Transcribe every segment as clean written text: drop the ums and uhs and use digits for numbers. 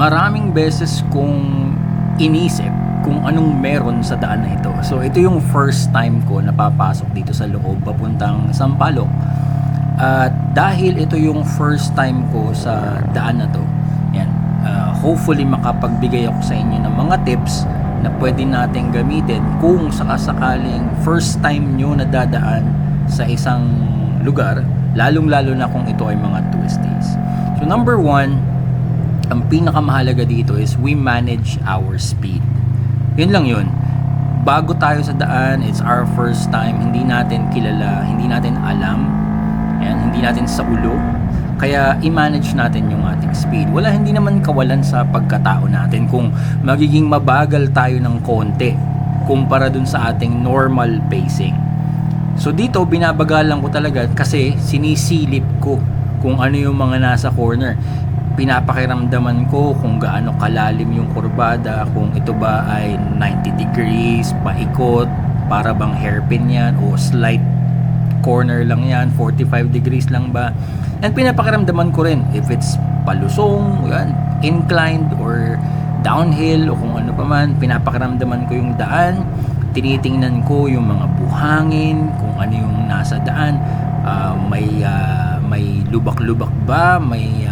Maraming beses kong inisip kung anong meron sa daan na ito. So ito yung first time ko napapasok dito sa loob papuntang Sampaloc. At dahil ito yung first time ko sa daan na to, yan, hopefully makapagbigay ako sa inyo ng mga tips na pwede natin gamitin kung sakasakaling first time nyo nadadaan sa isang lugar, lalong-lalo na kung ito ay mga twisties. So number one, ang pinakamahalaga dito is we manage our speed. Yun lang yun. Bago tayo sa daan, it's our first time, hindi natin kilala, hindi natin alam, hindi natin sa ulo. Kaya i-manage natin yung ating speed. Hindi naman kawalan sa pagkatao natin kung magiging mabagal tayo ng konti kumpara dun sa ating normal pacing. So dito, binabagalan ko talaga kasi sinisilip ko kung ano yung mga nasa corner. Pinapakiramdaman ko kung gaano kalalim yung kurbada, kung ito ba ay 90 degrees, paikot, para bang hairpin yan, o slight corner lang yan, 45 degrees lang ba. And pinapakiramdaman ko rin if it's palusong, yan, inclined or downhill o kung ano pa man. Pinapakiramdaman ko yung daan, tinitingnan ko yung mga buhangin, kung ano yung nasa daan, may lubak-lubak ba, may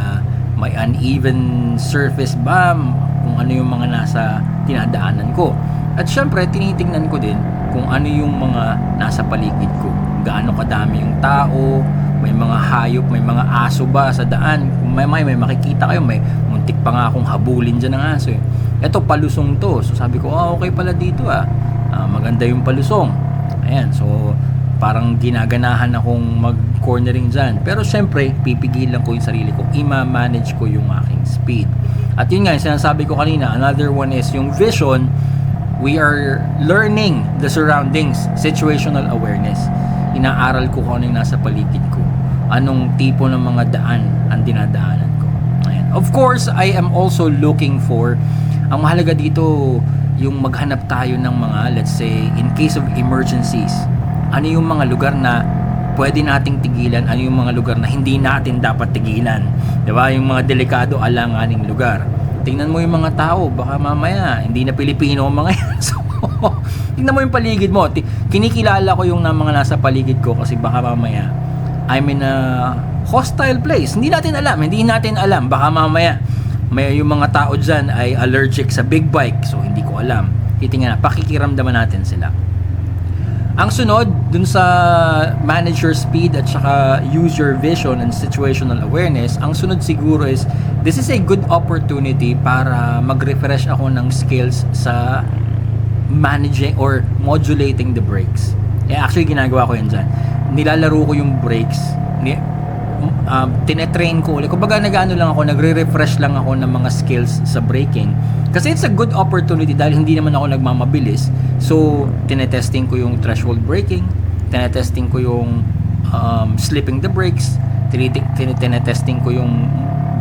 uneven surface ba, kung ano yung mga nasa tinadaanan ko. At syempre, tinitingnan ko din kung ano yung mga nasa paligid ko. Gaano kadami yung tao, may mga hayop, may mga aso ba sa daan. Kung may makikita kayo, may muntik pa nga akong habulin dyan ng aso eh. Ito, palusong to. So sabi ko, okay pala dito maganda yung palusong. Ayan, so parang ginaganahan akong mag-cornering dyan. Pero syempre, pipigilan ko yung sarili ko. Ima-manage ko yung aking speed. At yun nga, yung sinasabi ko kanina, another one is yung vision. We are learning the surroundings, situational awareness. Inaaral ko kung ano yung nasa paligid ko. Anong tipo ng mga daan ang dinadaanan ko. Ayan. Of course, I am also looking for, ang mahalaga dito, yung maghanap tayo ng mga, let's say, in case of emergencies, ano yung mga lugar na pwede nating tigilan, ano yung mga lugar na hindi natin dapat tigilan. Diba? Yung mga delikado, alanganing lugar. Tingnan mo yung mga tao, baka mamaya, hindi na Pilipino ang mga yan. So, tingnan mo yung paligid mo. Kinikilala ko yung mga nasa paligid ko kasi baka mamaya, I'm in a hostile place. Hindi natin alam. Baka mamaya, may yung mga tao dyan ay allergic sa big bike. So, hindi ko alam. Titingnan, pakikiramdaman natin sila. Ang sunod, dun sa manage your speed at saka use your vision and situational awareness, ang sunod siguro is, this is a good opportunity para mag-refresh ako ng skills sa managing or modulating the brakes. Actually, ginagawa ko yan dyan. Nilalaro ko yung brakes. Tinetrain ko ulit. Kumbaga nagre-refresh lang ako ng mga skills sa braking. Kasi it's a good opportunity dahil hindi naman ako nagmamabilis. So, tinetesting ko yung threshold braking, tinetesting ko yung slipping the brakes, tinetesting ko yung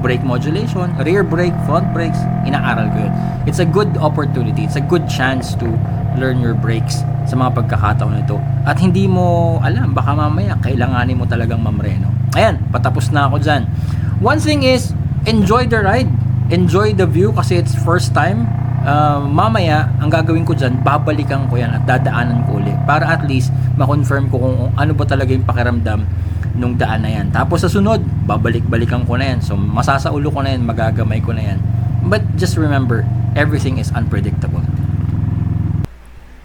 brake modulation, rear brake, front brakes, inaaral ko yun. It's a good opportunity, it's a good chance to learn your brakes sa mga pagkakataon nito. At hindi mo alam, baka mamaya kailanganin mo talagang mamreno. Ayan, patapos na ako dyan. One thing is, enjoy the ride. Enjoy the view kasi it's first time. Mamaya, ang gagawin ko dyan, babalikan ko yan at dadaanan ko ulit para at least ma-confirm ko kung ano ba talaga yung pakiramdam nung daan na yan. Tapos sa sunod, babalik-balikan ko na yan. So, masasaulo ko na yan, magagamay ko na yan. But just remember, everything is unpredictable.